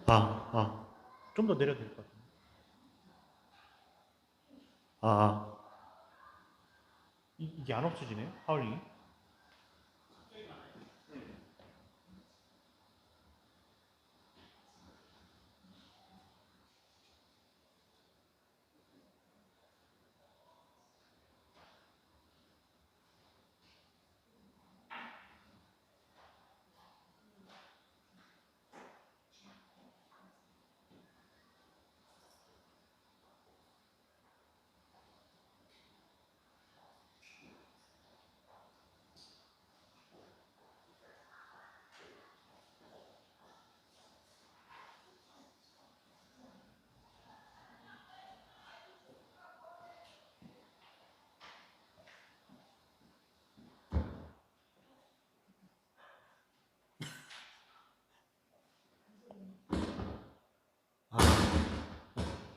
아, 아. 좀 더 내려도 될 것 같은데. 아, 아. 이게 안 없어지네? 하울링이?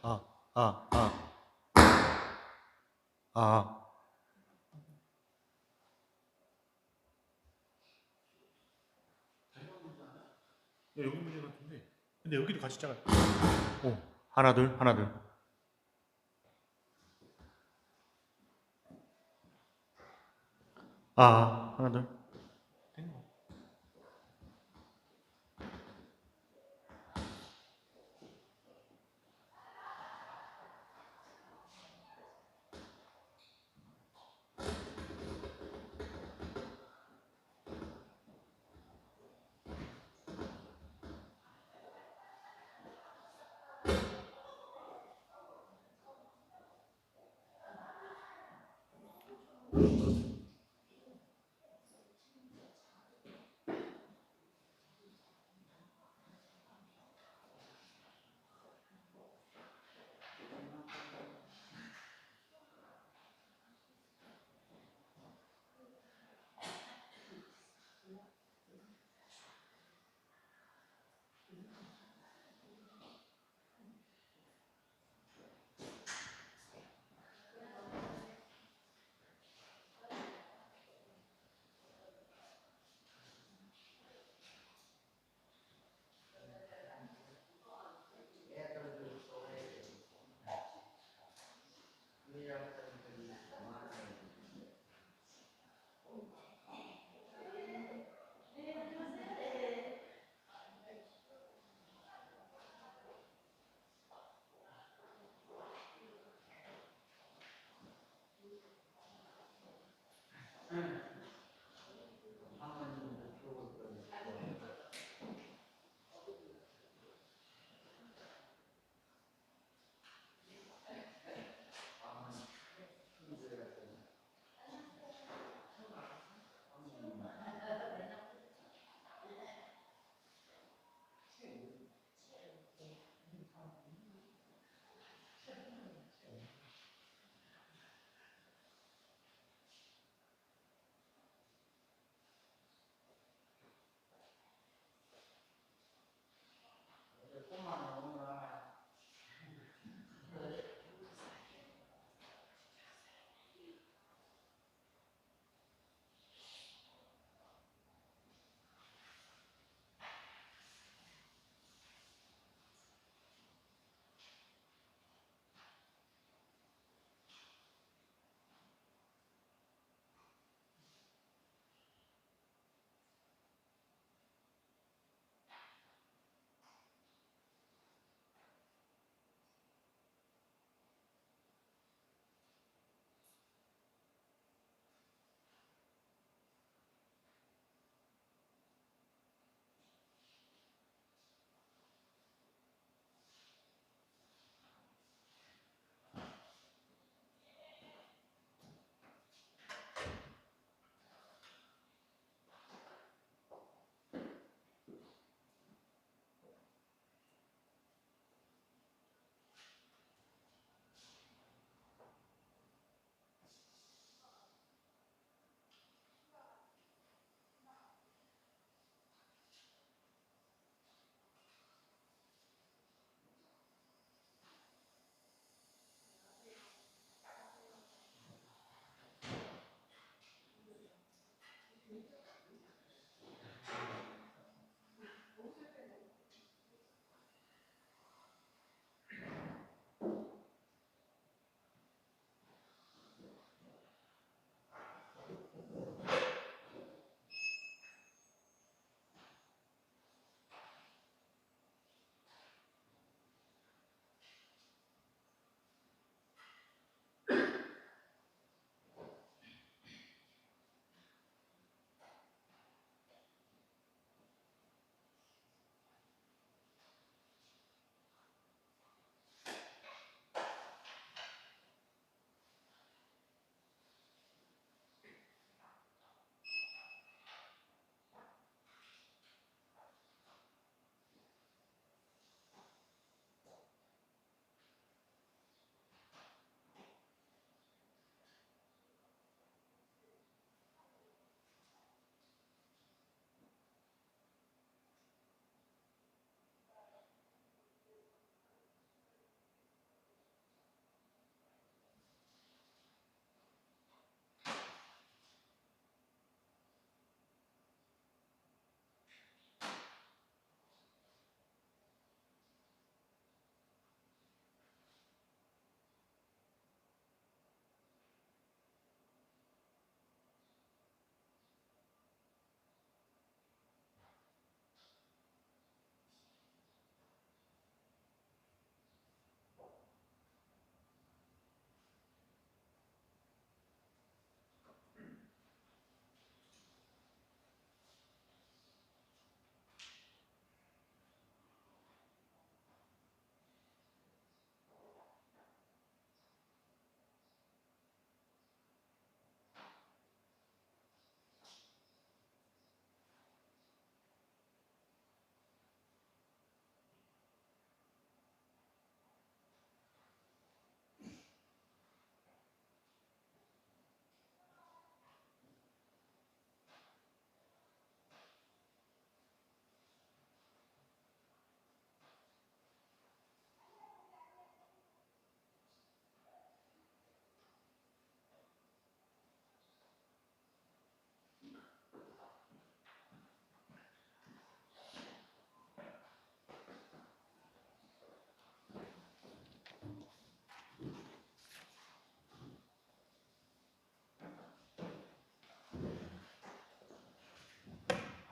아, 아, 아, 아. 여기 문제 같은데. 근데 여기도 같이 작아요. 오, 하나, 둘, 하나, 둘. 하나, 둘. 된 거.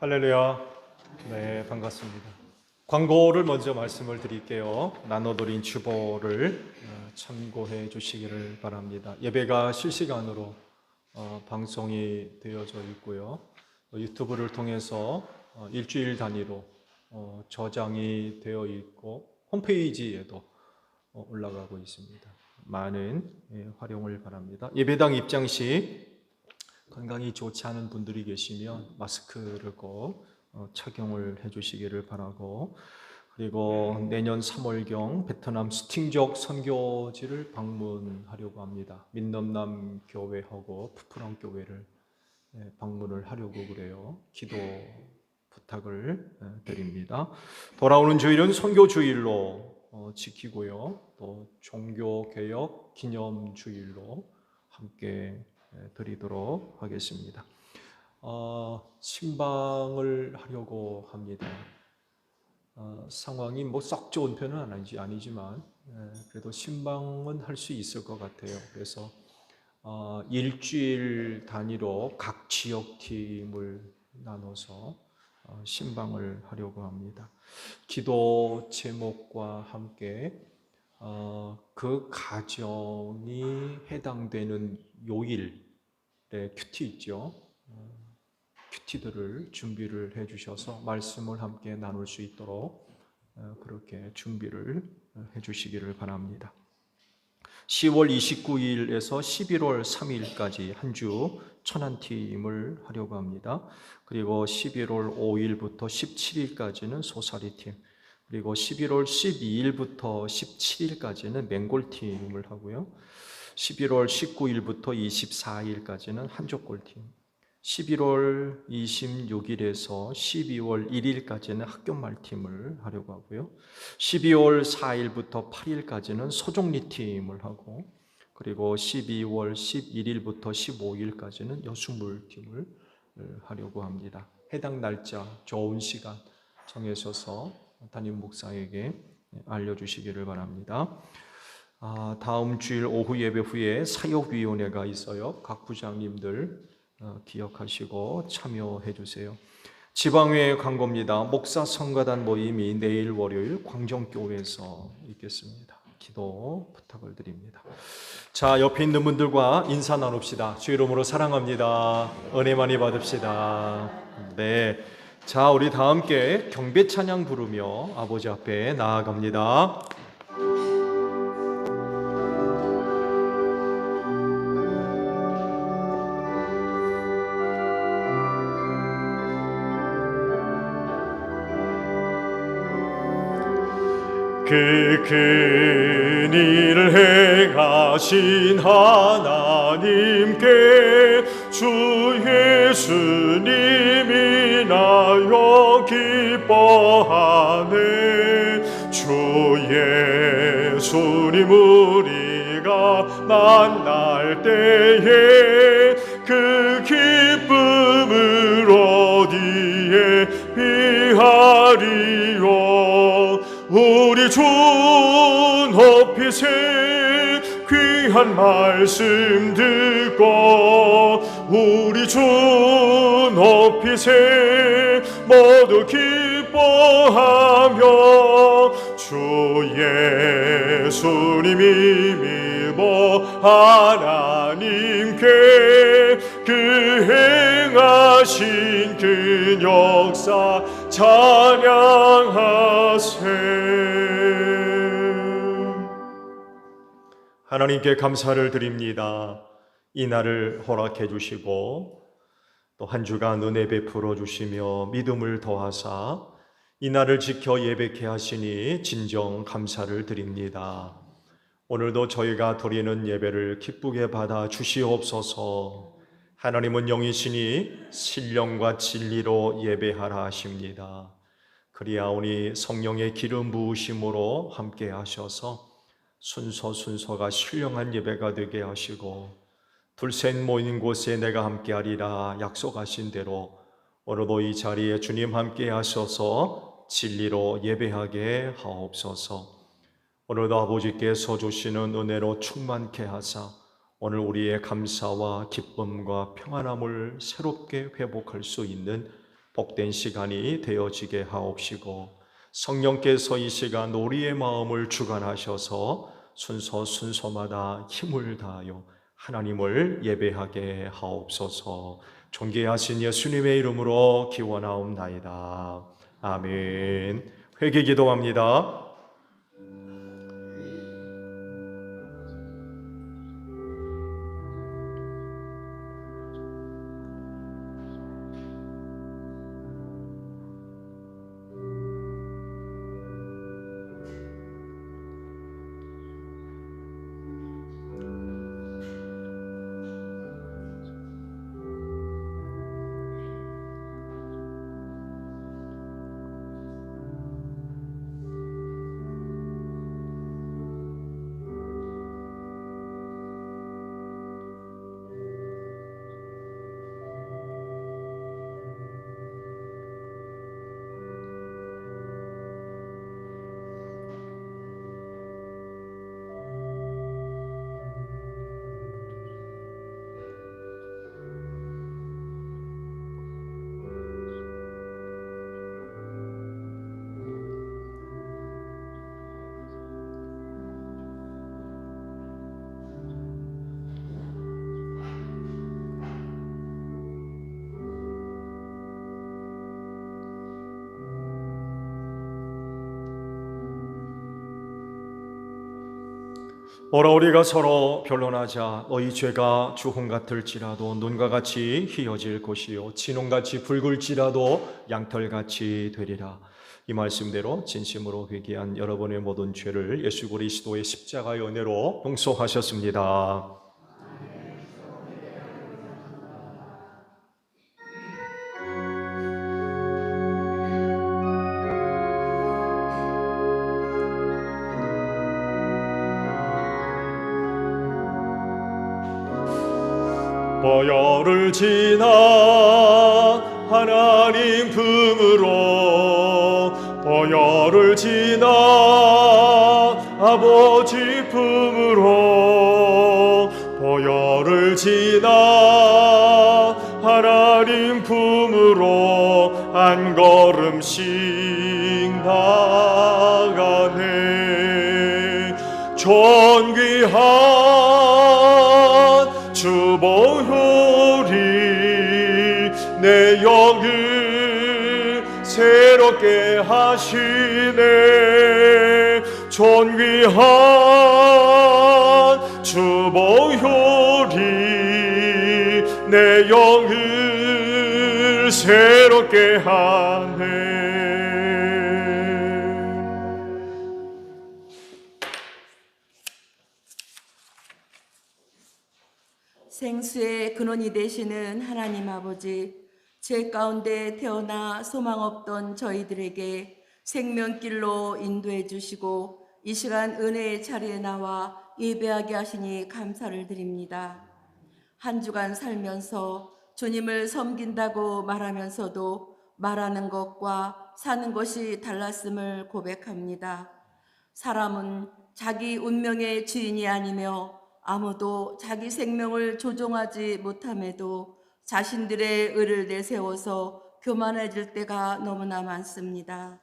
할렐루야. 네, 반갑습니다. 광고를 먼저 말씀을 드릴게요. 나눠드린 주보를 참고해 주시기를 바랍니다. 예배가 실시간으로 방송이 되어져 있고요. 유튜브를 통해서 일주일 단위로 저장이 되어 있고 홈페이지에도 올라가고 있습니다. 많은 활용을 바랍니다. 예배당 입장 시 건강이 좋지 않은 분들이 계시면 마스크를 꼭 착용을 해주시기를 바라고, 그리고 내년 3월경 베트남 스팅족 선교지를 방문하려고 합니다. 민넘남 교회하고 푸프랑 교회를 방문을 하려고 그래요. 기도 부탁을 드립니다. 돌아오는 주일은 선교 주일로 지키고요. 또 종교 개혁 기념 주일로 함께 드리도록 하겠습니다. 신방을 하려고 합니다. 상황이 뭐 썩 좋은 편은 아니지만 그래도 신방은 할 수 있을 것 같아요. 그래서 일주일 단위로 각 지역팀을 나눠서 신방을 하려고 합니다. 기도 제목과 함께 그 가정이 해당되는 요일의 큐티 있죠. 큐티들을 준비를 해주셔서 말씀을 함께 나눌 수 있도록 그렇게 준비를 해주시기를 바랍니다. 10월 29일에서 11월 3일까지 한 주 천안팀을 하려고 합니다. 그리고 11월 5일부터 17일까지는 소사리팀, 그리고 11월 12일부터 17일까지는 맹골팀을 하고요. 11월 19일부터 24일까지는 한족골팀, 11월 26일에서 12월 1일까지는 학교말팀을 하려고 하고요. 12월 4일부터 8일까지는 소종리팀을 하고, 그리고 12월 11일부터 15일까지는 여수물팀을 하려고 합니다. 해당 날짜 좋은 시간 정해셔서 담임 목사에게 알려주시기를 바랍니다. 다음 주일 오후 예배 후에 사역위원회가 있어요. 각 부장님들 기억하시고 참여해 주세요. 지방회의 광고입니다. 목사 성가단 모임이 내일 월요일 광정교회에서 있겠습니다. 기도 부탁을 드립니다. 자, 옆에 있는 분들과 인사 나눕시다. 주 이름으로 사랑합니다. 은혜 많이 받읍시다. 네, 자, 우리 다 함께 경배 찬양 부르며 아버지 앞에 나아갑니다. 그 큰 일을 행하신 하나님께 주 예수님이 나여 기뻐하네. 주 예수님 우리가 만날 때에 그 기쁨을 어디에 비하리요. 우리 주 높이세 귀한 말씀 듣고, 우리 주 높이세 모두 기뻐하며 주 예수님이 밀고 하나님께 그 행하신 그 역사 찬양하세. 하나님께 감사를 드립니다. 이 날을 허락해 주시고 또 한 주간 은혜 베풀어 주시며 믿음을 더하사 이 날을 지켜 예배케 하시니 진정 감사를 드립니다. 오늘도 저희가 드리는 예배를 기쁘게 받아 주시옵소서. 하나님은 영이시니 신령과 진리로 예배하라 하십니다. 그리하오니 성령의 기름 부으심으로 함께 하셔서 순서가 신령한 예배가 되게 하시고, 둘셋 모인 곳에 내가 함께 하리라 약속하신 대로 오늘도 이 자리에 주님 함께 하셔서 진리로 예배하게 하옵소서. 오늘도 아버지께서 주시는 은혜로 충만케 하사 오늘 우리의 감사와 기쁨과 평안함을 새롭게 회복할 수 있는 복된 시간이 되어지게 하옵시고 성령께서 이 시간 우리의 마음을 주관하셔서 순서마다 힘을 다하여 하나님을 예배하게 하옵소서. 존귀하신 예수님의 이름으로 기원하옵나이다. 아멘. 회개 기도합니다. 오라 우리가 서로 변론하자. 너희 죄가 주홍 같을지라도 눈과 같이 희어질 것이요 진홍같이 붉을지라도 양털같이 되리라. 이 말씀대로 진심으로 회개한 여러분의 모든 죄를 예수 그리스도의 십자가의 은혜로 용서하셨습니다. 보혈을 지나 하나님 품으로 보혈을 지나 아버지 품으로 보혈을 지나 하나님 품으로 한 걸음씩 나가네. 존귀한 주 보혈이 내 영을 새롭게 하시네. 존귀한 주 보혈이 내 영을 새롭게 하네. 생수의 근원이 되시는 하나님 아버지, 죄 가운데 태어나 소망 없던 저희들에게 생명길로 인도해 주시고 이 시간 은혜의 자리에 나와 예배하게 하시니 감사를 드립니다. 한 주간 살면서 주님을 섬긴다고 말하면서도 말하는 것과 사는 것이 달랐음을 고백합니다. 사람은 자기 운명의 주인이 아니며 아무도 자기 생명을 조종하지 못함에도 자신들의 의를 내세워서 교만해질 때가 너무나 많습니다.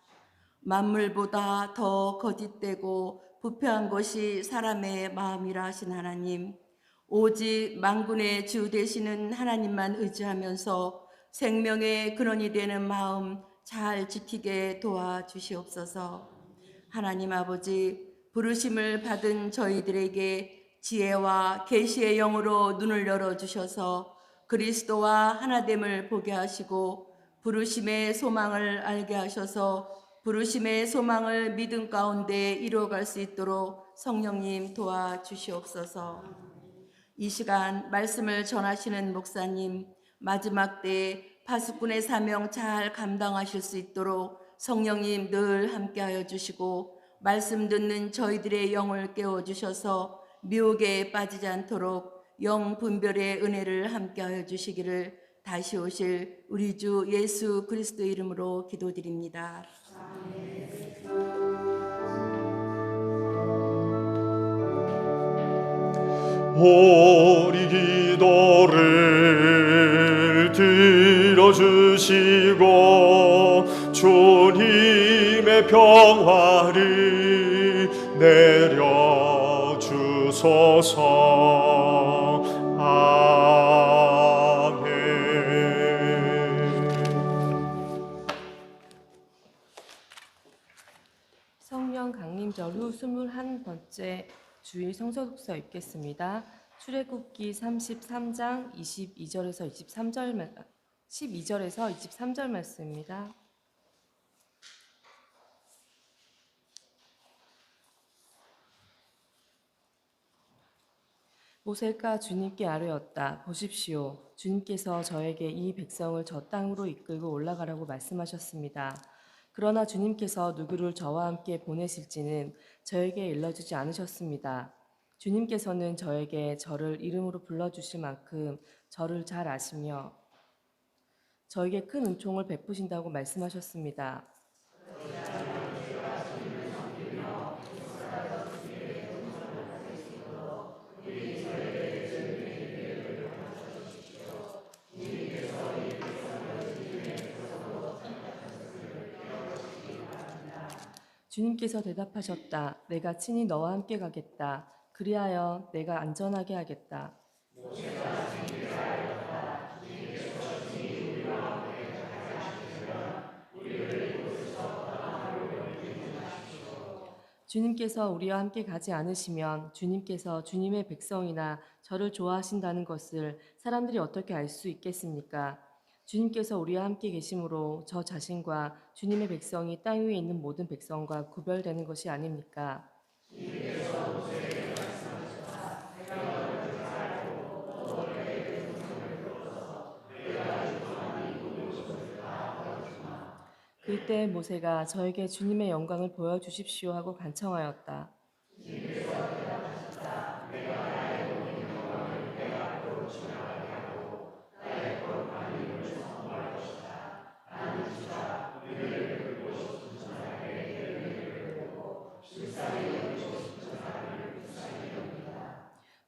만물보다 더 거짓되고 부패한 것이 사람의 마음이라 하신 하나님, 오직 만군의 주 되시는 하나님만 의지하면서 생명의 근원이 되는 마음 잘 지키게 도와주시옵소서. 하나님 아버지, 부르심을 받은 저희들에게 지혜와 계시의 영으로 눈을 열어주셔서 그리스도와 하나됨을 보게 하시고 부르심의 소망을 알게 하셔서 부르심의 소망을 믿음 가운데 이루어갈 수 있도록 성령님 도와주시옵소서. 이 시간 말씀을 전하시는 목사님, 마지막 때에 파수꾼의 사명 잘 감당하실 수 있도록 성령님 늘 함께하여 주시고 말씀 듣는 저희들의 영을 깨워주셔서 미혹에 빠지지 않도록 영 분별의 은혜를 함께하여 주시기를 다시 오실 우리 주 예수 그리스도 이름으로 기도드립니다. 우리 기도를 들어주시고 주의 평화를 내려 주소서. 아멘. 성령 강림절 후 21번째 주일 성서 읽겠습니다. 출애굽기 33장 12절에서 23절 말씀입니다. 모세가 주님께 아뢰었다. 보십시오. 주님께서 저에게 이 백성을 저 땅으로 이끌고 올라가라고 말씀하셨습니다. 그러나 주님께서 누구를 저와 함께 보내실지는 저에게 일러주지 않으셨습니다. 주님께서는 저에게 저를 이름으로 불러주실 만큼 저를 잘 아시며 저에게 큰 은총을 베푸신다고 말씀하셨습니다. 주님께서 대답하셨다. 내가 친히 너와 함께 가겠다. 그리하여 내가 안전하게 하겠다. 주님께서 우리와 함께 가지 않으시면 주님께서 주님의 백성이나 저를 좋아하신다는 것을 사람들이 어떻게 알 수 있겠습니까? 주님께서 우리와 함께 계심으로 저 자신과 주님의 백성이 땅 위에 있는 모든 백성과 구별되는 것이 아닙니까? 그때 모세가 저에게 주님의 영광을 보여주십시오 하고 간청하였다.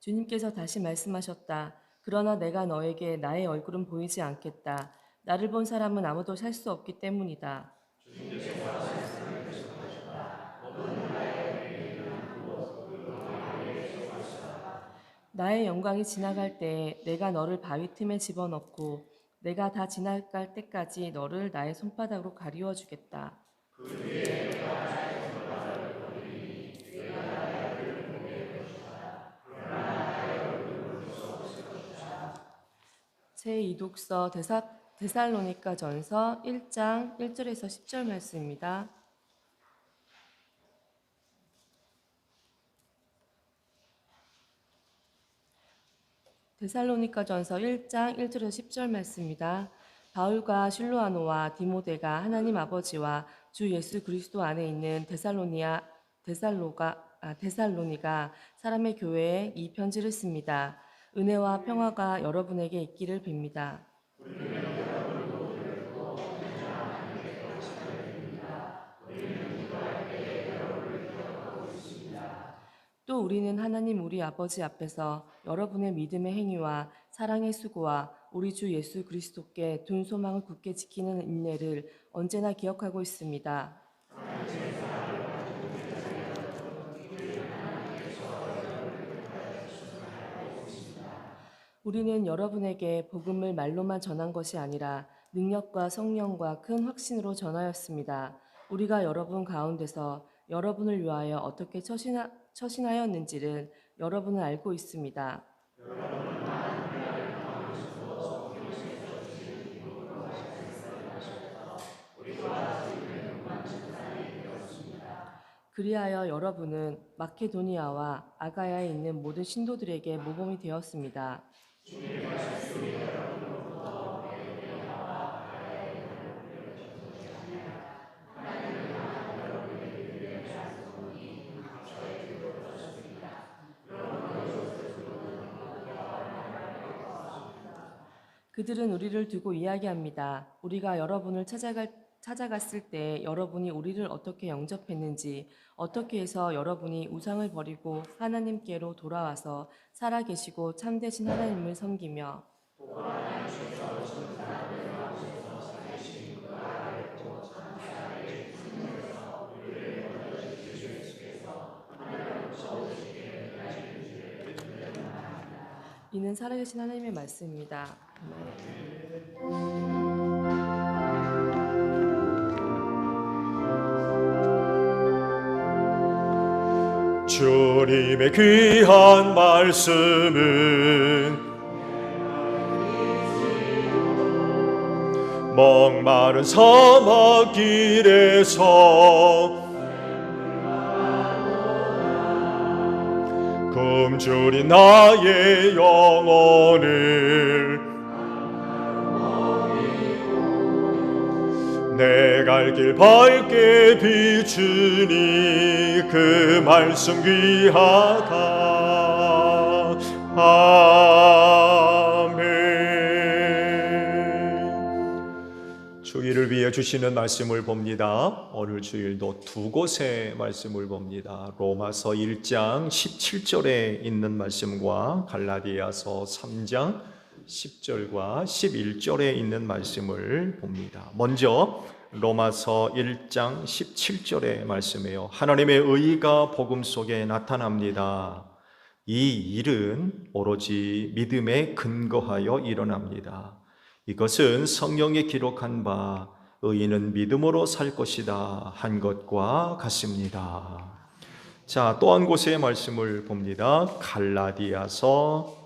주님께서 다시 말씀하셨다. 그러나 내가 너에게 나의 얼굴은 보이지 않겠다. 나를 본 사람은 아무도 살 수 없기 때문이다. 나의 영광이 지나갈 때에 내가 너를 바위 틈에 집어넣고 내가 다 지나갈 때까지 너를 나의 손바닥으로 가리워 주겠다. 제2독서 데살로니가전서 1장 1절에서 10절 말씀입니다. 데살로니가전서 1장 1절에서 10절 말씀입니다. 바울과 실로아노와 디모데가 하나님 아버지와 주 예수 그리스도 안에 있는 데살로니가 사람의 교회에 이 편지를 씁니다. 은혜와 평화가 여러분에게 있기를 빕니다. 또 우리는 하나님 우리 아버지 앞에서 여러분의 믿음의 행위와 사랑의 수고와 우리 주 예수 그리스도께 둔 소망을 굳게 지키는 인내를 언제나 기억하고 있습니다. 우리는 여러분에게 복음을 말로만 전한 것이 아니라 능력과 성령과 큰 확신으로 전하였습니다. 우리가 여러분 가운데서 여러분을 위하여 어떻게 처신하였는지를 여러분은 알고 있습니다. 그리하여 여러분은 마케도니아와 아가야에 있는 모든 신도들에게 모범이 되었습니다. 그들은 우리를 두고 이야기합니다. 우리가 여러분을 찾아갔을 때 여러분이 우리를 어떻게 영접했는지, 어떻게 해서 여러분이 우상을 버리고 하나님께로 돌아와서 살아계시고 참되신 하나님을 섬기며 이는 살아계신 하나님의 말씀입니다. 주님의 귀한 말씀은 목마른 사막 길에서 굶주린 나의 영혼을 내 갈 길 밝게 비추니 그 말씀 귀하다. 아멘. 주일을 위해 주시는 말씀을 봅니다. 오늘 주일도 두 곳의 말씀을 봅니다. 로마서 1장 17절에 있는 말씀과 갈라디아서 3장 10절과 11절에 있는 말씀을 봅니다. 먼저 로마서 1장 17절의 말씀이에요. 하나님의 의가 복음 속에 나타납니다. 이 일은 오로지 믿음에 근거하여 일어납니다. 이것은 성경에 기록한 바 의인은 믿음으로 살 것이다 한 것과 같습니다. 자, 또 한 곳의 말씀을 봅니다. 갈라디아서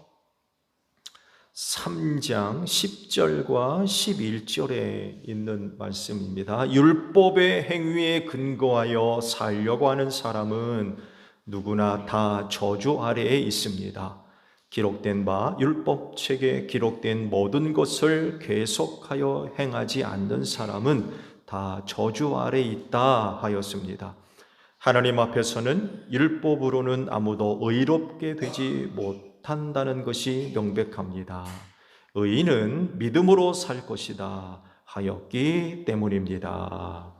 3장 10절과 11절에 있는 말씀입니다. 율법의 행위에 근거하여 살려고 하는 사람은 누구나 다 저주 아래에 있습니다. 기록된 바 율법책에 기록된 모든 것을 계속하여 행하지 않는 사람은 다 저주 아래에 있다 하였습니다. 하나님 앞에서는 율법으로는 아무도 의롭게 되지 못한다는 것이 명백합니다. 의인은 믿음으로 살 것이다 하였기 때문입니다.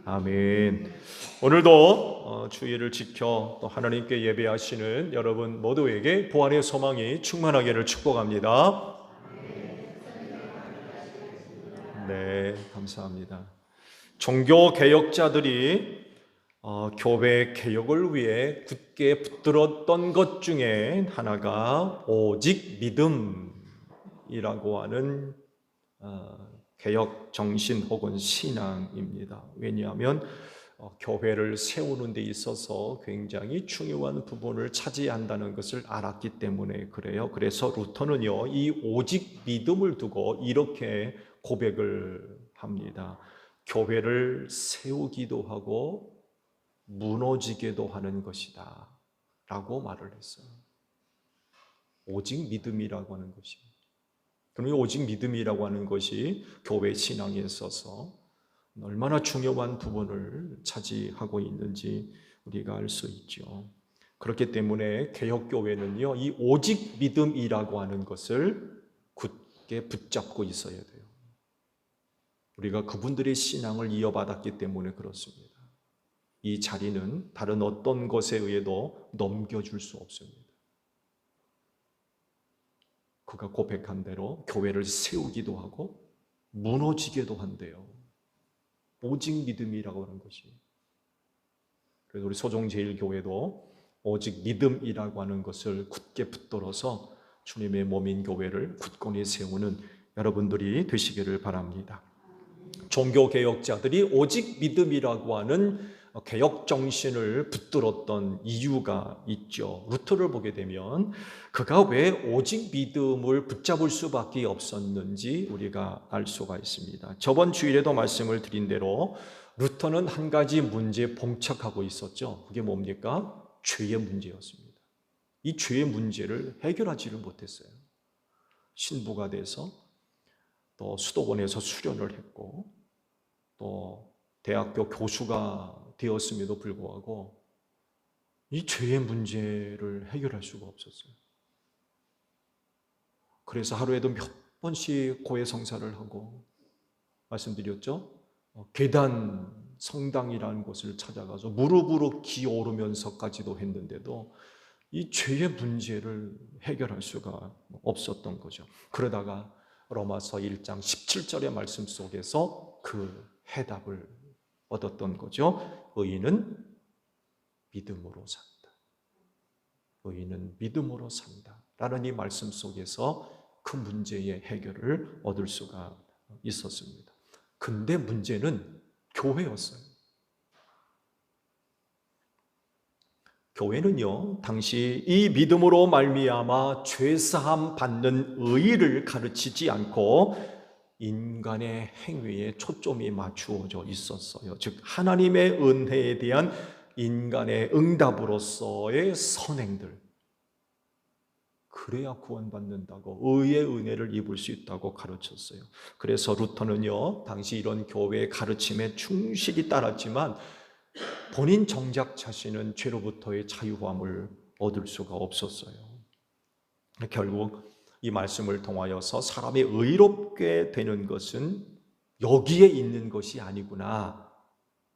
아멘. 오늘도 주의를 지켜 또 하나님께 예배하시는 여러분 모두에게 부활의 소망이 충만하기를 축복합니다. 네, 감사합니다. 종교 개혁자들이 교회 개혁을 위해 굳게 붙들었던 것 중에 하나가 오직 믿음이라고 하는 개혁 정신 혹은 신앙입니다. 왜냐하면 교회를 세우는 데 있어서 굉장히 중요한 부분을 차지한다는 것을 알았기 때문에 그래요. 그래서 루터는요, 이 오직 믿음을 두고 이렇게 고백을 합니다. 교회를 세우기도 하고 무너지게도 하는 것이다 라고 말을 했어요. 오직 믿음이라고 하는 것이. 그러면 오직 믿음이라고 하는 것이 교회 신앙에 있어서 얼마나 중요한 부분을 차지하고 있는지 우리가 알 수 있죠. 그렇기 때문에 개혁교회는요, 이 오직 믿음이라고 하는 것을 굳게 붙잡고 있어야 돼요. 우리가 그분들의 신앙을 이어받았기 때문에 그렇습니다. 이 자리는 다른 어떤 것에 의해도 넘겨줄 수 없습니다. 그가 고백한 대로 교회를 세우기도 하고 무너지게도 한대요. 오직 믿음이라고 하는 것이. 그래서 우리 소종제일교회도 오직 믿음이라고 하는 것을 굳게 붙들어서 주님의 몸인 교회를 굳건히 세우는 여러분들이 되시기를 바랍니다. 종교개혁자들이 오직 믿음이라고 하는 개혁 정신을 붙들었던 이유가 있죠. 루터를 보게 되면 그가 왜 오직 믿음을 붙잡을 수밖에 없었는지 우리가 알 수가 있습니다. 저번 주일에도 말씀을 드린 대로 루터는 한 가지 문제에 봉착하고 있었죠. 그게 뭡니까? 죄의 문제였습니다. 이 죄의 문제를 해결하지를 못했어요. 신부가 돼서 또 수도원에서 수련을 했고 또 대학교 교수가 되었음에도 불구하고 이 죄의 문제를 해결할 수가 없었어요. 그래서 하루에도 몇 번씩 고해성사를 하고 말씀드렸죠. 계단 성당이라는 곳을 찾아가서 무릎으로 기어오르면서까지도 했는데도 이 죄의 문제를 해결할 수가 없었던 거죠. 그러다가 로마서 1장 17절의 말씀 속에서 그 해답을 얻었던 거죠. 의인은 믿음으로 산다. 의인은 믿음으로 산다. 라는 이 말씀 속에서 그 문제의 해결을 얻을 수가 있었습니다. 근데 문제는 교회였어요. 교회는요, 당시 이 믿음으로 말미암아 죄사함 받는 의의를 가르치지 않고 인간의 행위에 초점이 맞추어져 있었어요. 즉 하나님의 은혜에 대한 인간의 응답으로서의 선행들, 그래야 구원받는다고, 의의 은혜를 입을 수 있다고 가르쳤어요. 그래서 루터는요, 당시 이런 교회의 가르침에 충실히 따랐지만 본인 정작 자신은 죄로부터의 자유함을 얻을 수가 없었어요. 결국 이 말씀을 통하여서 사람이 의롭게 되는 것은 여기에 있는 것이 아니구나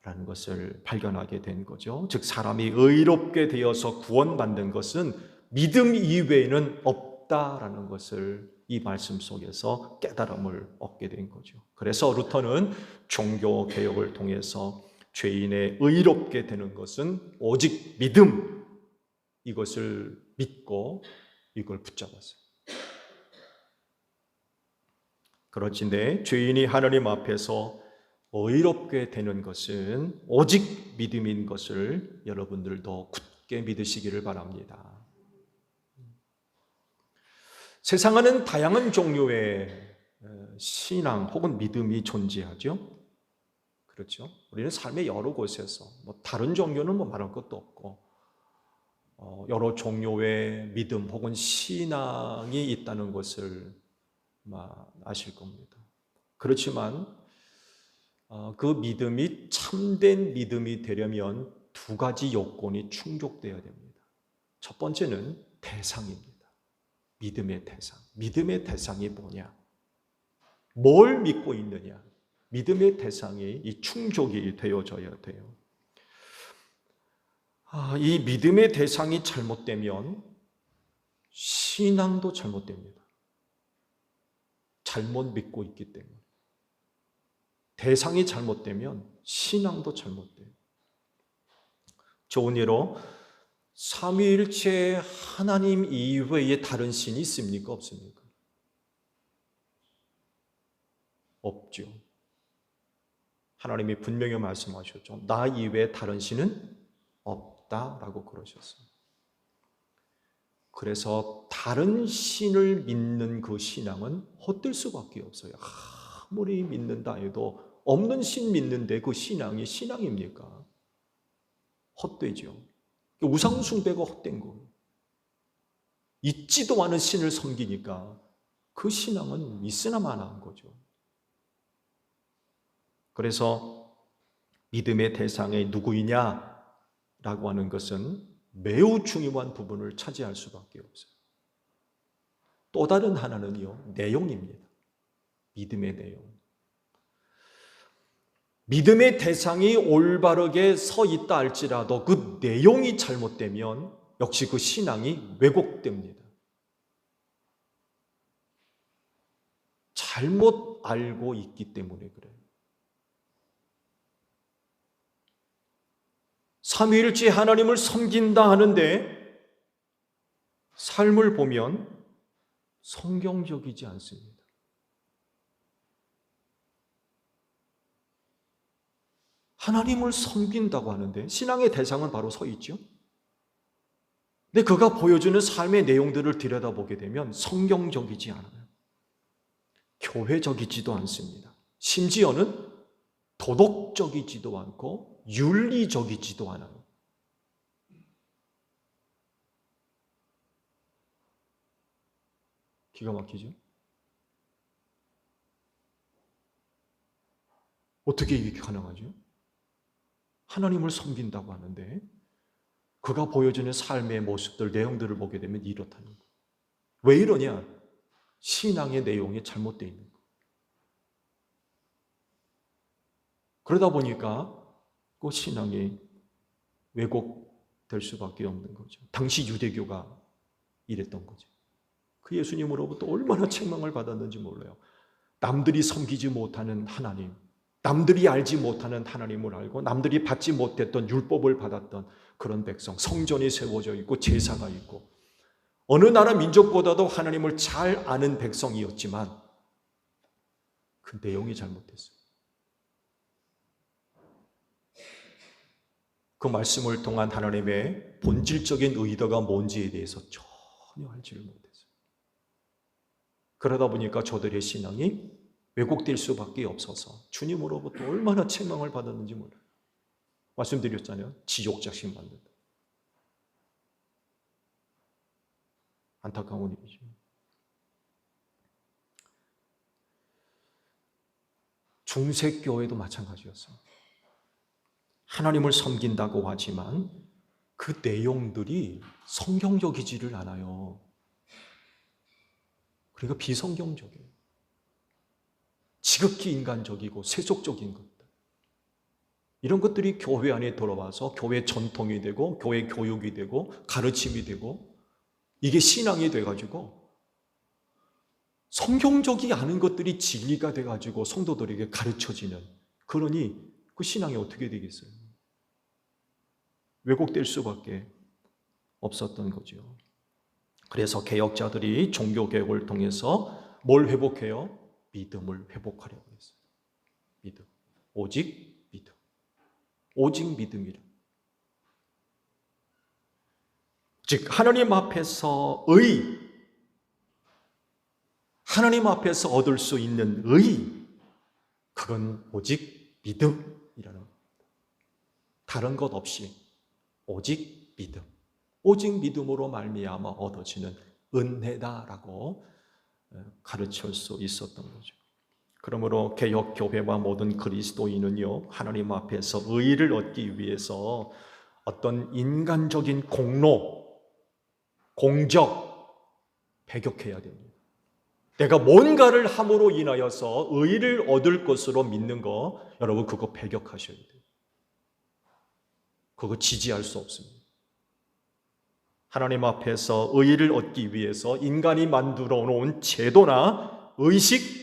라는 것을 발견하게 된 거죠. 즉 사람이 의롭게 되어서 구원받는 것은 믿음 이외에는 없다라는 것을 이 말씀 속에서 깨달음을 얻게 된 거죠. 그래서 루터는 종교 개혁을 통해서 죄인의 의롭게 되는 것은 오직 믿음, 이것을 믿고 이걸 붙잡았어요. 그렇지만 죄인이 하나님 앞에서 의롭게 되는 것은 오직 믿음인 것을 여러분들도 굳게 믿으시기를 바랍니다. 세상에는 다양한 종류의 신앙 혹은 믿음이 존재하죠. 그렇죠? 우리는 삶의 여러 곳에서 다른 종교는 말할 것도 없고 여러 종류의 믿음 혹은 신앙이 있다는 것을 아실 겁니다. 그렇지만 그 믿음이 참된 믿음이 되려면 두 가지 요건이 충족되어야 됩니다. 첫 번째는 대상입니다. 믿음의 대상. 믿음의 대상이 뭐냐? 뭘 믿고 있느냐? 믿음의 대상이 이 충족이 되어져야 돼요. 이 믿음의 대상이 잘못되면 신앙도 잘못됩니다. 잘못 믿고 있기 때문에. 대상이 잘못되면 신앙도 잘못돼요. 좋은 예로 삼위일체 하나님 이외에 다른 신이 있습니까? 없습니까? 없죠. 하나님이 분명히 말씀하셨죠. 나 이외에 다른 신은 없다라고 그러셨어요. 그래서 다른 신을 믿는 그 신앙은 헛될 수밖에 없어요. 아무리 믿는다 해도 없는 신 믿는데 그 신앙이 신앙입니까? 헛되죠. 우상 숭배가 헛된 거예요. 있지도 않은 신을 섬기니까 그 신앙은 있으나 마나한 거죠. 그래서 믿음의 대상이 누구이냐라고 하는 것은 매우 중요한 부분을 차지할 수밖에 없어요. 또 다른 하나는요, 내용입니다. 믿음의 내용. 믿음의 대상이 올바르게 서 있다 할지라도 그 내용이 잘못되면 역시 그 신앙이 왜곡됩니다. 잘못 알고 있기 때문에 그래요. 삼위일체 하나님을 섬긴다 하는데 삶을 보면 성경적이지 않습니다. 하나님을 섬긴다고 하는데 신앙의 대상은 바로 서 있죠. 근데 그가 보여주는 삶의 내용들을 들여다보게 되면 성경적이지 않아요. 교회적이지도 않습니다. 심지어는 도덕적이지도 않고 윤리적이지도 않아요. 기가 막히죠? 어떻게 이게 가능하죠? 하나님을 섬긴다고 하는데 그가 보여주는 삶의 모습들, 내용들을 보게 되면 이렇다는 거예요. 왜 이러냐? 신앙의 내용이 잘못되어 있는 거예요. 그러다 보니까 그 신앙이 왜곡될 수밖에 없는 거죠. 당시 유대교가 이랬던 거죠. 그 예수님으로부터 얼마나 책망을 받았는지 몰라요. 남들이 섬기지 못하는 하나님, 남들이 알지 못하는 하나님을 알고 남들이 받지 못했던 율법을 받았던 그런 백성, 성전이 세워져 있고 제사가 있고 어느 나라 민족보다도 하나님을 잘 아는 백성이었지만 그 내용이 잘못됐어요. 그 말씀을 통한 하나님의 본질적인 의도가 뭔지에 대해서 전혀 알지를 못했어요. 그러다 보니까 저들의 신앙이 왜곡될 수밖에 없어서 주님으로부터 얼마나 책망을 받았는지 몰라요. 말씀드렸잖아요. 지옥 자식 만든다. 안타까운 일이죠. 중세교회도 마찬가지였습니다. 하나님을 섬긴다고 하지만 그 내용들이 성경적이지를 않아요. 그러니까 비성경적이에요. 지극히 인간적이고 세속적인 것들. 이런 것들이 교회 안에 들어와서 교회 전통이 되고 교회 교육이 되고 가르침이 되고 이게 신앙이 돼가지고 성경적이 않은 것들이 진리가 돼가지고 성도들에게 가르쳐지는, 그러니 그 신앙이 어떻게 되겠어요? 왜곡될 수밖에 없었던 거죠. 그래서 개혁자들이 종교개혁을 통해서 뭘 회복해요? 믿음을 회복하려고 했어요. 믿음. 오직 믿음. 오직 믿음이라. 즉 하나님 앞에서 하나님 앞에서 얻을 수 있는 그건 오직 믿음이라는 겁니다. 다른 것 없이 오직 믿음. 오직 믿음으로 말미암아 얻어지는 은혜다라고 가르칠 수 있었던 거죠. 그러므로 개혁교회와 모든 그리스도인은요, 하나님 앞에서 의를 얻기 위해서 어떤 인간적인 공로, 공적, 배격해야 됩니다. 내가 뭔가를 함으로 인하여서 의를 얻을 것으로 믿는 거, 여러분 그거 배격하셔야 돼요. 그거 지지할 수 없습니다. 하나님 앞에서 의를 얻기 위해서 인간이 만들어 놓은 제도나 의식,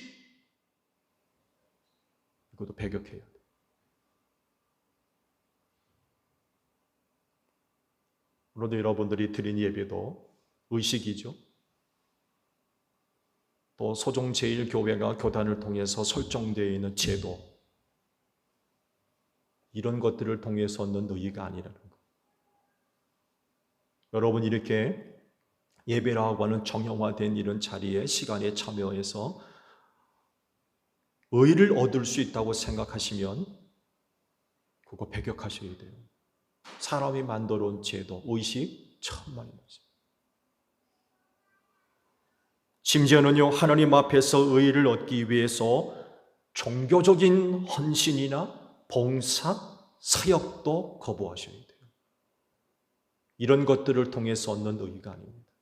이것도 배격해야 돼요. 오늘도 여러분들이 드린 예배도 의식이죠. 또 소종제일교회가 교단을 통해서 설정되어 있는 제도, 이런 것들을 통해서 얻는 의의가 아니라는 것. 여러분 이렇게 예배라고 하는 정형화된 이런 자리에 시간에 참여해서 의의를 얻을 수 있다고 생각하시면 그거 배격하셔야 돼요. 사람이 만들어 온 제도, 의식 참 많이 맞아요. 심지어는요, 하나님 앞에서 의의를 얻기 위해서 종교적인 헌신이나 봉사, 사역도 거부하셔야 돼요. 이런 것들을 통해서 얻는 의의가 아닙니다.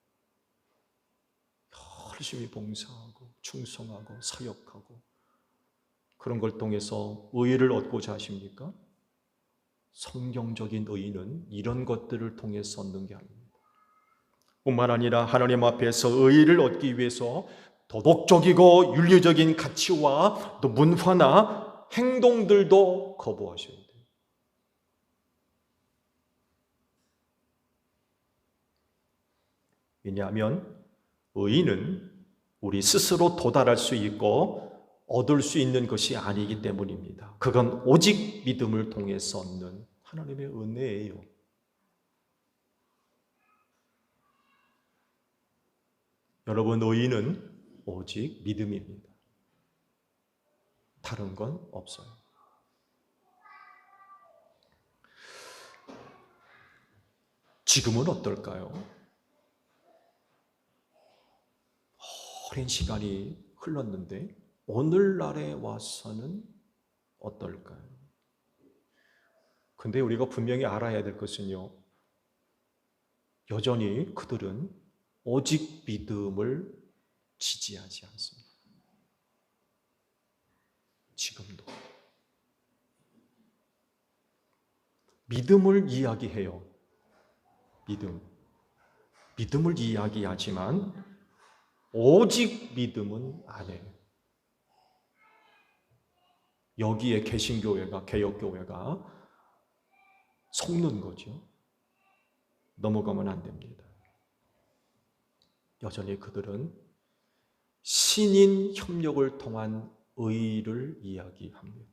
열심히 봉사하고 충성하고 사역하고 그런 걸 통해서 의의를 얻고자 하십니까? 성경적인 의의는 이런 것들을 통해서 얻는 게 아닙니다. 뿐만 아니라 하나님 앞에서 의의를 얻기 위해서 도덕적이고 윤리적인 가치와 또 문화나 행동들도 거부하셔야 돼요. 왜냐하면 의의는 우리 스스로 도달할 수 있고 얻을 수 있는 것이 아니기 때문입니다. 그건 오직 믿음을 통해서 얻는 하나님의 은혜예요. 여러분, 의의는 오직 믿음입니다. 다른 건 없어요. 지금은 어떨까요? 오랜 시간이 흘렀는데 오늘날에 와서는 어떨까요? 근데 우리가 분명히 알아야 될 것은요, 여전히 그들은 오직 믿음을 지지하지 않습니다. 지금도 믿음을 이야기해요. 믿음을 이야기하지만 오직 믿음은 안 해요. 여기에 개신교회가, 개혁교회가 속는 거죠. 넘어가면 안 됩니다. 여전히 그들은 신인 협력을 통한 의를 이야기합니다.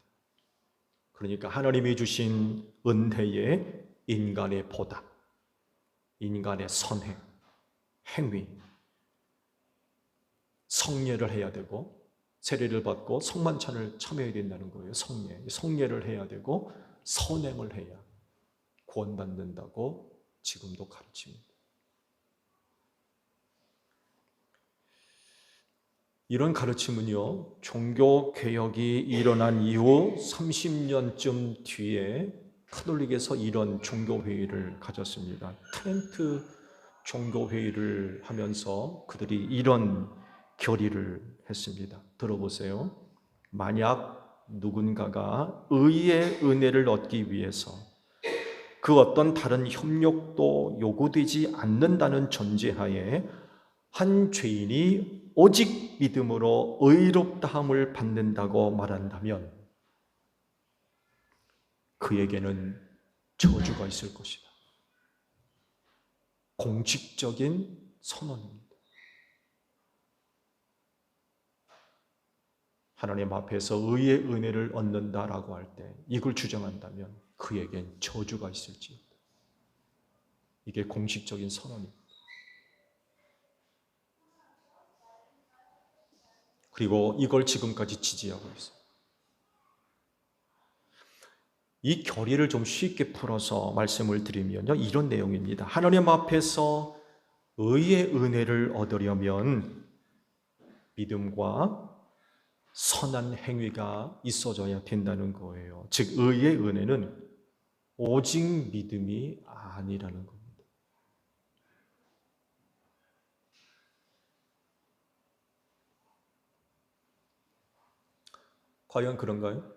그러니까 하나님이 주신 은혜에 인간의 보답, 인간의 선행, 행위, 성례를 해야 되고 세례를 받고 성만찬을 참여해야 된다는 거예요. 성례를 해야 되고 선행을 해야 구원받는다고 지금도 가르칩니다. 이런 가르침은요, 종교개혁이 일어난 이후 30년쯤 뒤에 카톨릭에서 이런 종교회의를 가졌습니다. 트렌트 종교회의를 하면서 그들이 이런 결의를 했습니다. 들어보세요. 만약 누군가가 의의 은혜를 얻기 위해서 그 어떤 다른 협력도 요구되지 않는다는 전제하에 한 죄인이 오직 믿음으로 의롭다함을 받는다고 말한다면 그에게는 저주가 있을 것이다. 공식적인 선언입니다. 하나님 앞에서 의의 은혜를 얻는다라고 할 때 이걸 주장한다면 그에겐 저주가 있을지어다. 이게 공식적인 선언입니다. 그리고 이걸 지금까지 지지하고 있어요. 이 결의를 좀 쉽게 풀어서 말씀을 드리면요, 이런 내용입니다. 하나님 앞에서 의의 은혜를 얻으려면 믿음과 선한 행위가 있어져야 된다는 거예요. 즉 의의 은혜는 오직 믿음이 아니라는 겁니다. 과연 그런가요?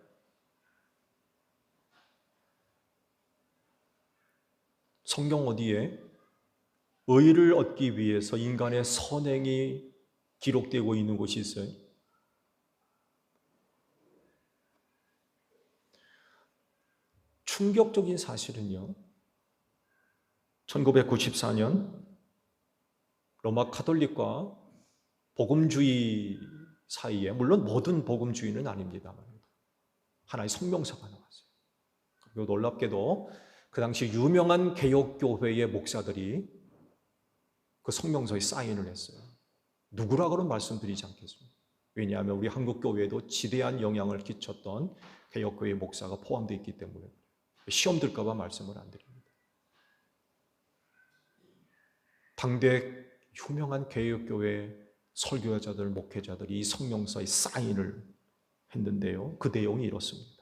성경 어디에 의를 얻기 위해서 인간의 선행이 기록되고 있는 곳이 있어요? 충격적인 사실은요, 1994년 로마 카톨릭과 복음주의 사이에, 물론 모든 복음주의는 아닙니다만 하나의 성명서가 나왔어요. 그리고 놀랍게도 그 당시 유명한 개혁교회의 목사들이 그 성명서에 사인을 했어요. 누구라고는 말씀드리지 않겠습니다. 왜냐하면 우리 한국교회에도 지대한 영향을 끼쳤던 개혁교회 목사가 포함되어 있기 때문에 시험 들까 봐 말씀을 안 드립니다. 당대 유명한 개혁교회 설교자들, 목회자들이 이 성명서에 사인을 했는데요, 그 내용이 이렇습니다.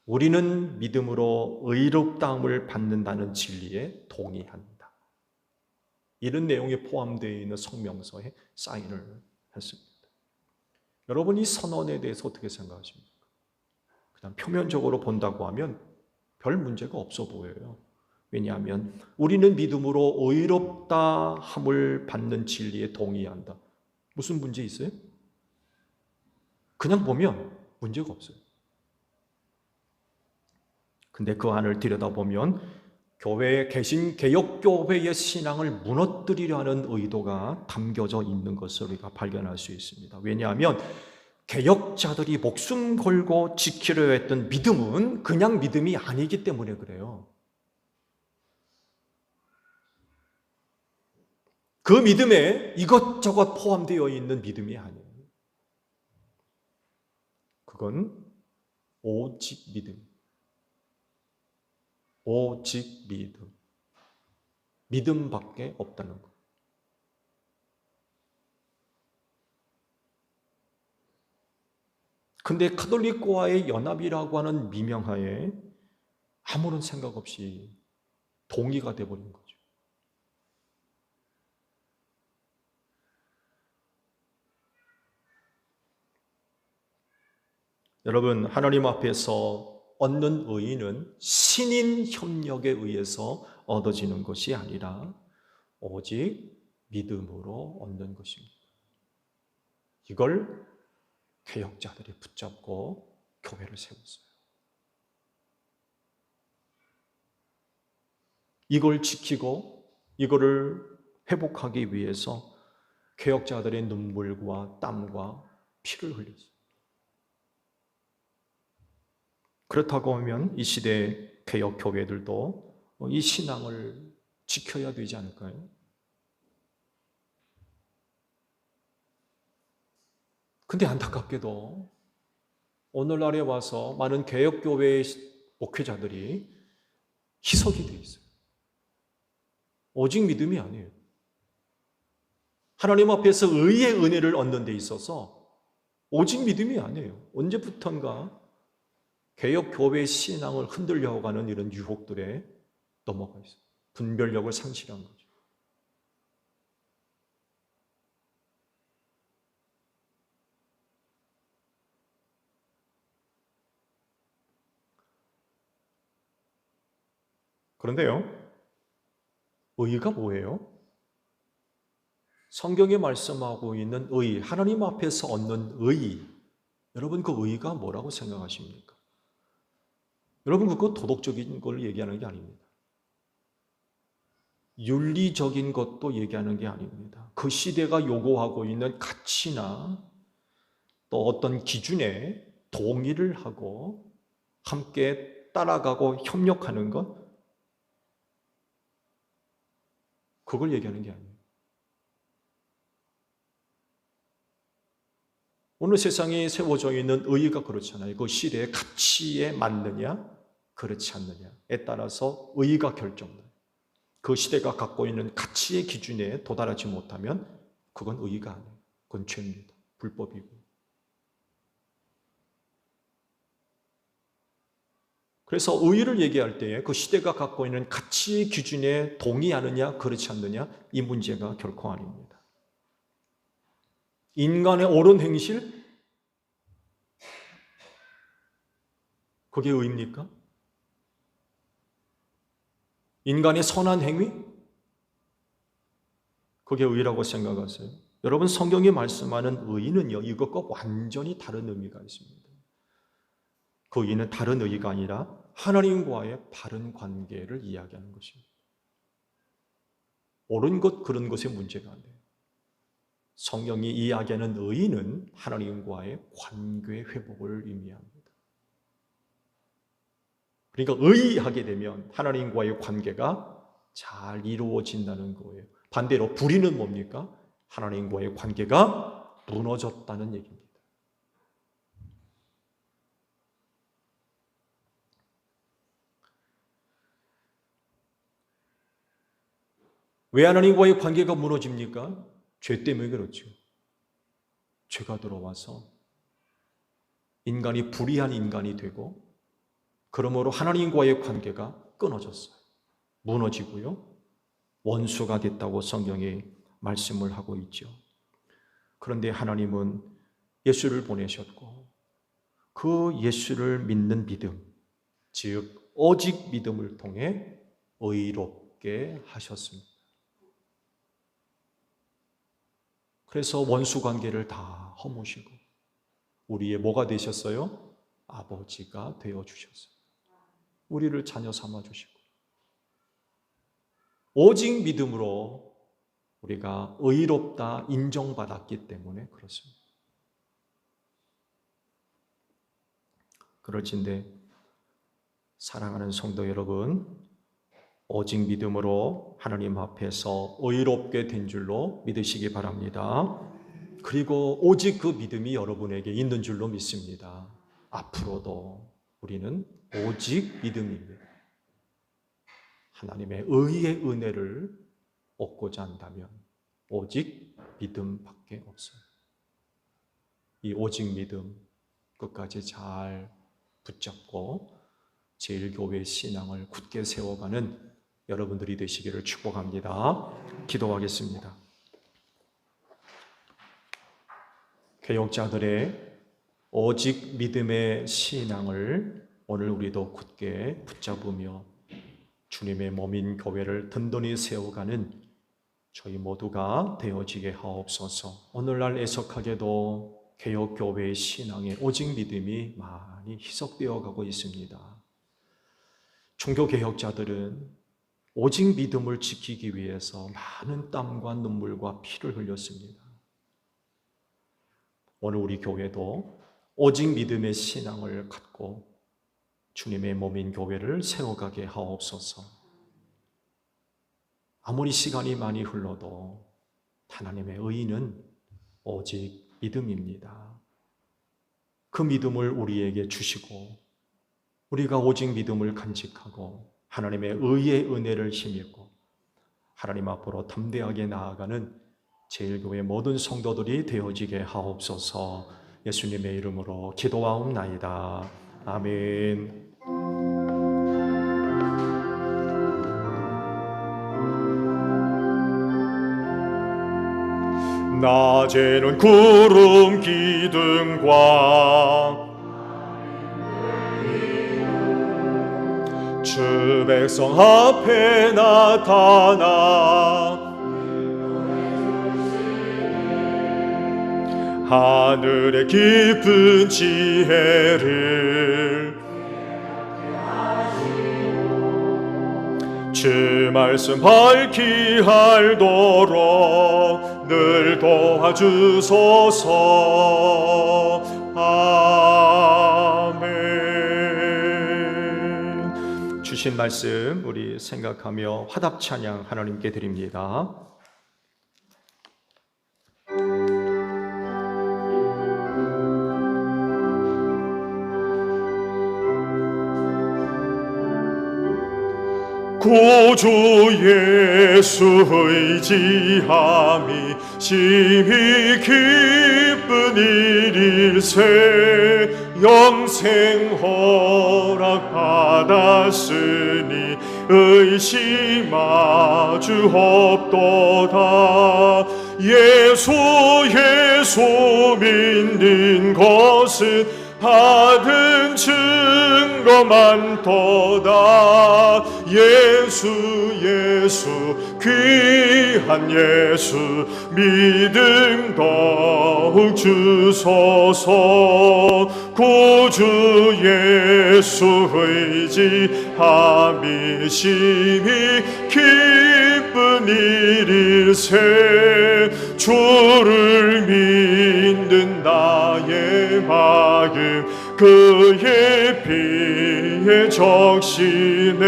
우리는 믿음으로 의롭다함을 받는다는 진리에 동의한다. 이런 내용이 포함되어 있는 성명서에 사인을 했습니다. 여러분, 이 선언에 대해서 어떻게 생각하십니까? 그냥 표면적으로 본다고 하면 별 문제가 없어 보여요. 왜냐하면 우리는 믿음으로 의롭다함을 받는 진리에 동의한다. 무슨 문제 있어요? 그냥 보면 문제가 없어요. 근데 그 안을 들여다보면 교회에 계신 개혁교회의 신앙을 무너뜨리려 하는 의도가 담겨져 있는 것을 우리가 발견할 수 있습니다. 왜냐하면 개혁자들이 목숨 걸고 지키려 했던 믿음은 그냥 믿음이 아니기 때문에 그래요. 그 믿음에 이것저것 포함되어 있는 믿음이 아니에요. 그건 오직 믿음. 오직 믿음. 믿음밖에 없다는 것. 근데 카톨릭과의 연합이라고 하는 미명하에 아무런 생각 없이 동의가 되어버린 거죠. 여러분, 하나님 앞에서 얻는 의의는 신인 협력에 의해서 얻어지는 것이 아니라 오직 믿음으로 얻는 것입니다. 이걸 개혁자들이 붙잡고 교회를 세웠어요. 이걸 지키고 이거를 회복하기 위해서 개혁자들의 눈물과 땀과 피를 흘렸어요. 그렇다고 하면 이 시대 개혁 교회들도 이 신앙을 지켜야 되지 않을까요? 근데 안타깝게도 오늘날에 와서 많은 개혁 교회의 목회자들이 희석이 되어 있어요. 오직 믿음이 아니에요. 하나님 앞에서 의의 은혜를 얻는 데 있어서 오직 믿음이 아니에요. 언제부턴가 개혁 교회의 신앙을 흔들려 가는 이런 유혹들에 넘어가 있어요. 분별력을 상실한 거죠. 그런데요, 의가 뭐예요? 성경에 말씀하고 있는 의, 하나님 앞에서 얻는 의, 여러분 그 의가 뭐라고 생각하십니까? 여러분 그거 도덕적인 걸 얘기하는 게 아닙니다. 윤리적인 것도 얘기하는 게 아닙니다. 그 시대가 요구하고 있는 가치나 또 어떤 기준에 동의를 하고 함께 따라가고 협력하는 것, 그걸 얘기하는 게 아니에요. 오늘 세상에 세워져 있는 의의가 그렇잖아요. 그 시대의 가치에 맞느냐, 그렇지 않느냐에 따라서 의의가 결정돼요. 그 시대가 갖고 있는 가치의 기준에 도달하지 못하면 그건 의의가 아니에요. 그건 죄입니다. 불법이고. 그래서 의의를 얘기할 때에 그 시대가 갖고 있는 가치의 기준에 동의하느냐, 그렇지 않느냐, 이 문제가 결코 아닙니다. 인간의 옳은 행실? 그게 의입니까? 인간의 선한 행위? 그게 의라고 생각하세요? 여러분 성경이 말씀하는 의는요, 이것과 완전히 다른 의미가 있습니다. 그 의는 다른 의가 아니라 하나님과의 바른 관계를 이야기하는 것입니다. 옳은 것, 그런 것의 문제가 아니에요. 성경이 이야기하는 의는 하나님과의 관계 회복을 의미합니다. 그러니까 의하게 되면 하나님과의 관계가 잘 이루어진다는 거예요. 반대로 불의는 뭡니까? 하나님과의 관계가 무너졌다는 얘기입니다. 왜 하나님과의 관계가 무너집니까? 죄 때문에 그렇죠. 죄가 들어와서 인간이 불의한 인간이 되고 그러므로 하나님과의 관계가 끊어졌어요. 무너지고요. 원수가 됐다고 성경이 말씀을 하고 있죠. 그런데 하나님은 예수를 보내셨고 그 예수를 믿는 믿음, 즉 오직 믿음을 통해 의롭게 하셨습니다. 그래서 원수 관계를 다 허무시고 우리의 뭐가 되셨어요? 아버지가 되어주셨어요. 우리를 자녀 삼아주시고 오직 믿음으로 우리가 의롭다 인정받았기 때문에 그렇습니다. 그럴진데 사랑하는 성도 여러분, 오직 믿음으로 하나님 앞에서 의롭게 된 줄로 믿으시기 바랍니다. 그리고 오직 그 믿음이 여러분에게 있는 줄로 믿습니다. 앞으로도 우리는 오직 믿음입니다. 하나님의 의의 은혜를 얻고자 한다면 오직 믿음밖에 없어요. 이 오직 믿음 끝까지 잘 붙잡고 제일교회 신앙을 굳게 세워가는 여러분들이 되시기를 축복합니다. 기도하겠습니다. 개혁자들의 오직 믿음의 신앙을 오늘 우리도 굳게 붙잡으며 주님의 몸인 교회를 든든히 세워가는 저희 모두가 되어지게 하옵소서. 오늘날 애석하게도 개혁교회의 신앙에 오직 믿음이 많이 희석되어 가고 있습니다. 종교개혁자들은 오직 믿음을 지키기 위해서 많은 땀과 눈물과 피를 흘렸습니다. 오늘 우리 교회도 오직 믿음의 신앙을 갖고 주님의 몸인 교회를 세워가게 하옵소서. 아무리 시간이 많이 흘러도 하나님의 의는 오직 믿음입니다. 그 믿음을 우리에게 주시고 우리가 오직 믿음을 간직하고 하나님의 의의 은혜를 힘입고 하나님 앞으로 담대하게 나아가는 제일교회 모든 성도들이 되어지게 하옵소서. 예수님의 이름으로 기도하옵나이다. 아멘. 낮에는 구름 기둥과 주 백성 앞에 나타나 하늘의 깊은 지혜를 주 말씀 밝히 알도록 늘 도와주소서. 아멘. 주신 말씀 우리 생각하며 화답 찬양 하나님께 드립니다. 구주 예수 의지함이 심히 기쁜 일일세. 영생 허락 받았으니 의심하 주 없도다. 예수 믿는 것은 받은 증거 많도다. 예수 귀한 예수 믿음 더욱 주소서. 구주 예수 의지함이 심히 기쁜 일일세. 주를 믿는 나의 마음 그의 피에 적시네.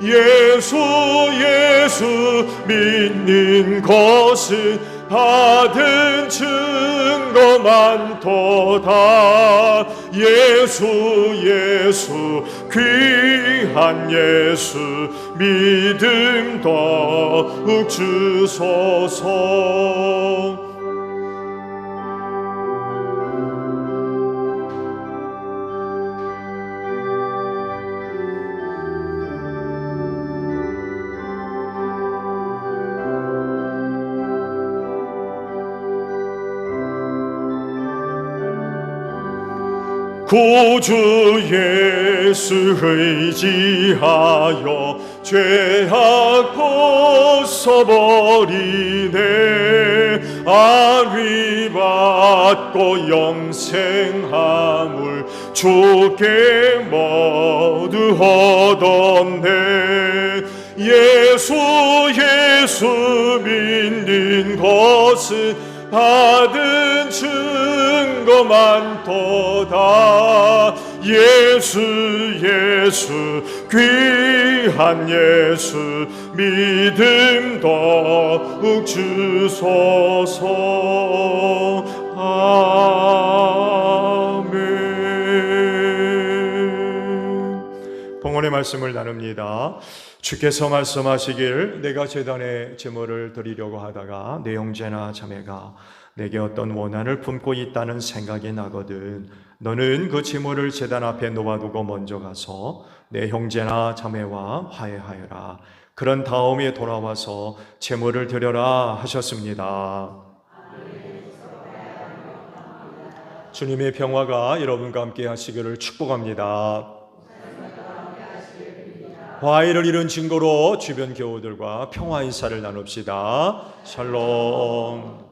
예수 믿는 것은 받은 증거 많도다. 예수 귀한 예수 믿음 더욱 주소서. 구주 예수 의지하여 죄악 벗어버리네. 안위 받고 영생함을 주께 모두 얻었네. 예수 믿는 것은 받은 증거 많도다. 예수 귀한 예수 믿음 더욱 주소서. 아멘. 봉헌의 말씀을 나눕니다. 주께서 말씀하시길 내가 제단에 제물을 드리려고 하다가 내 형제나 자매가 내게 어떤 원한을 품고 있다는 생각이 나거든 너는 그 제물을 제단 앞에 놓아두고 먼저 가서 내 형제나 자매와 화해하여라. 그런 다음에 돌아와서 제물을 드려라 하셨습니다. 주님의 평화가 여러분과 함께 하시기를 축복합니다. 화해를 이룬 증거로 주변 교우들과 평화 인사를 나눕시다. 샬롬.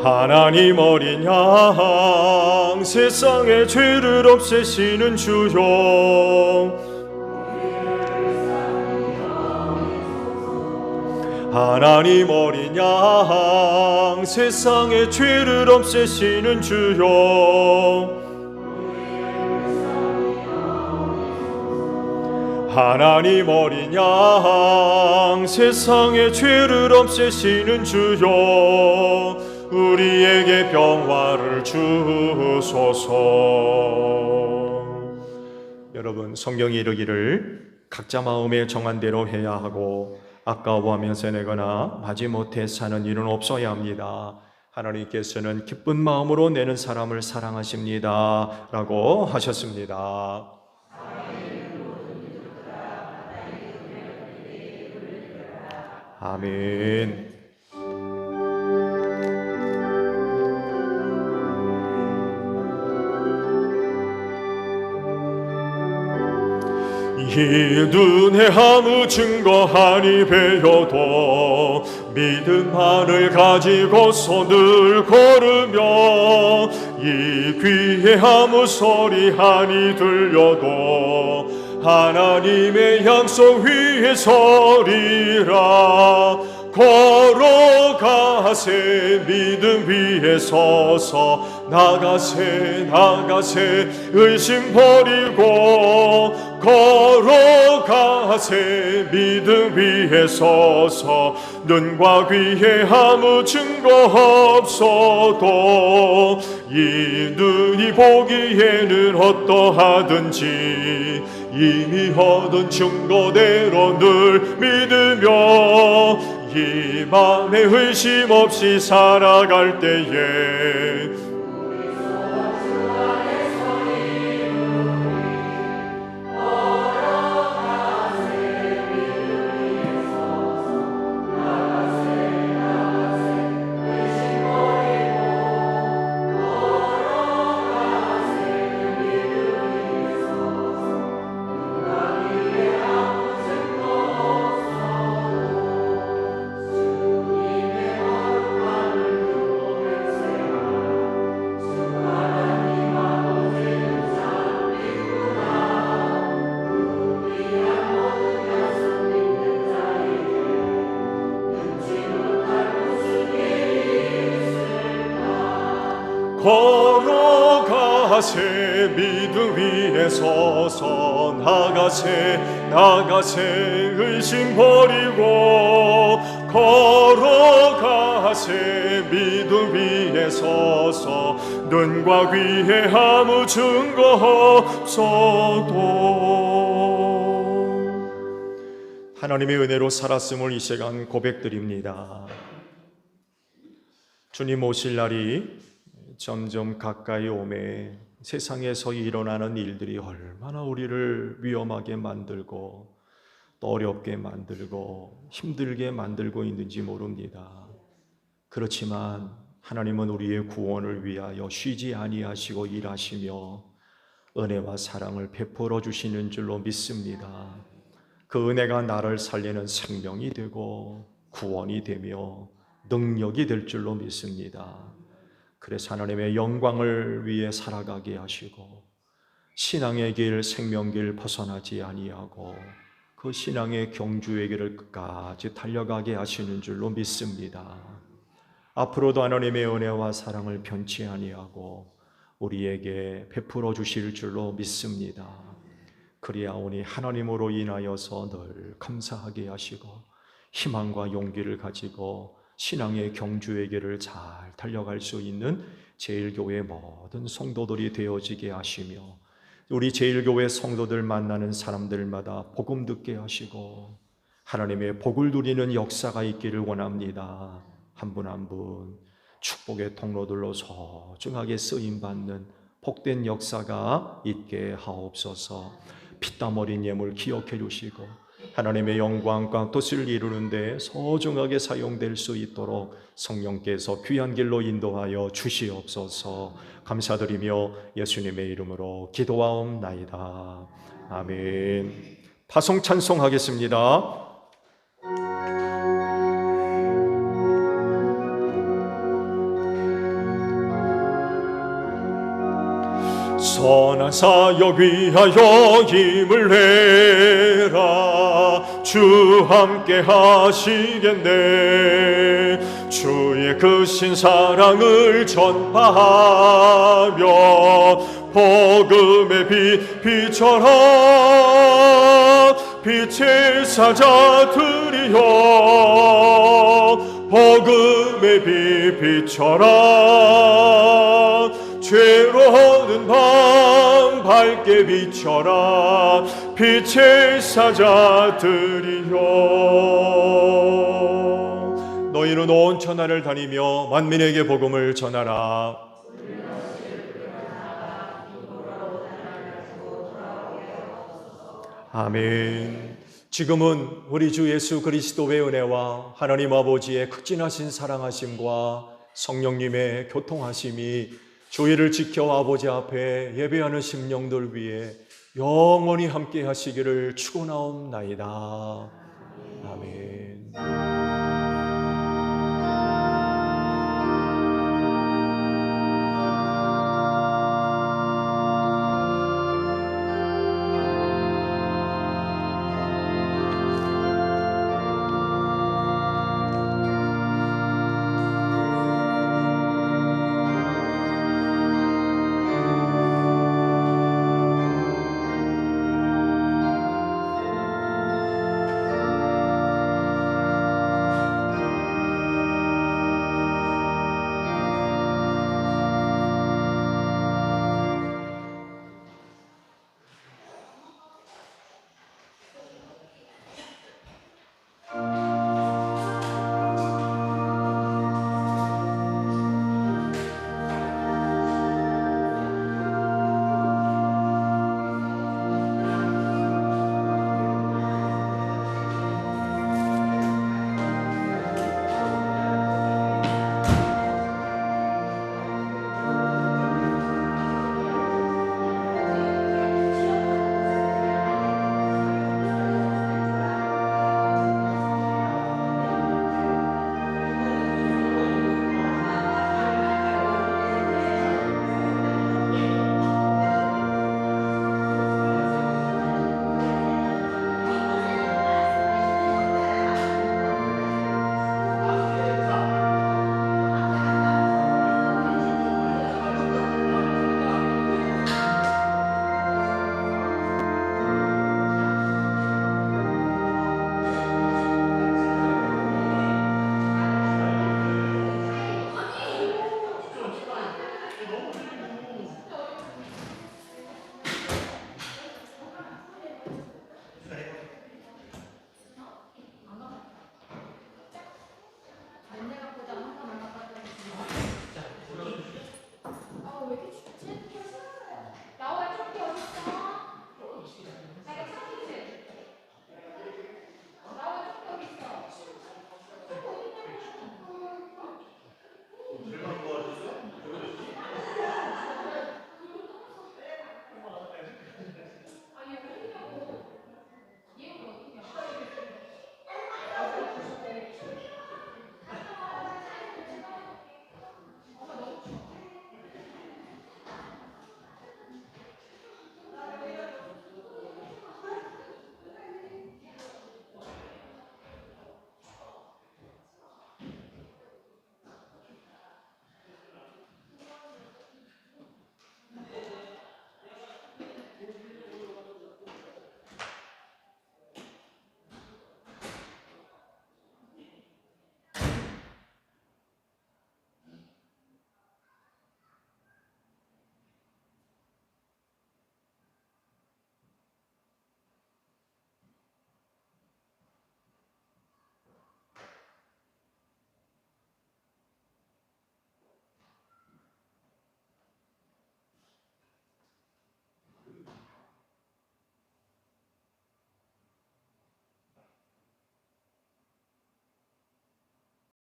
하나님 어린 양 세상의 죄를 없애시는 주여 하나님 어린 양 세상의 죄를 없애시는 주여 하나님 어린 양 세상의 죄를 없애시는 주여 우리에게 평화를 주소서. 여러분 성경이 이르기를 각자 마음에 정한 대로 해야 하고 아까워하면서 내거나 마지못해 사는 일은 없어야 합니다. 하나님께서는 기쁜 마음으로 내는 사람을 사랑하십니다 라고 하셨습니다. 아멘. 이 눈에 아무 증거하니 배여도 믿음만을 가지고서 늘 걸으며 이 귀에 아무 소리 하니 들려도 하나님의 약속 위에 서리라. 걸어가세 믿음 위에 서서 나가세 의심 버리고 걸어가세 믿음 위에 서서 눈과 귀에 아무 증거 없어도 이 눈이 보기에는 어떠하든지 이미 얻은 증거대로 늘 믿으며 이 맘에 의심 없이 살아갈 때에 걸어가세 믿음 위에 서서 나가세 의심 버리고 걸어가세 믿음 위에 서서 눈과 귀에 아무 증거 없어도 하나님의 은혜로 살았음을 이 시간 고백드립니다. 주님 오실 날이 점점 가까이 오매 세상에서 일어나는 일들이 얼마나 우리를 위험하게 만들고 또 어렵게 만들고 힘들게 만들고 있는지 모릅니다. 그렇지만 하나님은 우리의 구원을 위하여 쉬지 아니하시고 일하시며 은혜와 사랑을 베풀어 주시는 줄로 믿습니다. 그 은혜가 나를 살리는 생명이 되고 구원이 되며 능력이 될 줄로 믿습니다. 그래서 하나님의 영광을 위해 살아가게 하시고 신앙의 길, 생명길 벗어나지 아니하고 그 신앙의 경주의 길을 끝까지 달려가게 하시는 줄로 믿습니다. 앞으로도 하나님의 은혜와 사랑을 변치 아니하고 우리에게 베풀어 주실 줄로 믿습니다. 그리하오니 하나님으로 인하여서 늘 감사하게 하시고 희망과 용기를 가지고 신앙의 경주의 길을 잘 달려갈 수 있는 제일교회 모든 성도들이 되어지게 하시며 우리 제일교회 성도들 만나는 사람들마다 복음 듣게 하시고 하나님의 복을 누리는 역사가 있기를 원합니다. 한 분 한 분 축복의 통로들로 소중하게 쓰임받는 복된 역사가 있게 하옵소서. 피땀 어린 예물 기억해 주시고 하나님의 영광과 뜻을 이루는데 소중하게 사용될 수 있도록 성령께서 귀한 길로 인도하여 주시옵소서. 감사드리며 예수님의 이름으로 기도하옵나이다. 아멘. 파송 찬송하겠습니다. 선한 사역 위하여 힘을 내라. 주 함께 하시겠네. 주의 크신 사랑을 전파하며 복음의 빛 비춰라. 빛의 사자들이여 복음의 빛 비춰라. 죄로는 밤 밝게 비춰라. 빛의 사자들이여 너희는 온 천하를 다니며 만민에게 복음을 전하라. 아멘. 지금은 우리 주 예수 그리스도의 은혜와 하나님 아버지의 극진하신 사랑하심과 성령님의 교통하심이 주의를 지켜 아버지 앞에 예배하는 심령들 위해 영원히 함께 하시기를 축원하옵나이다. 아멘.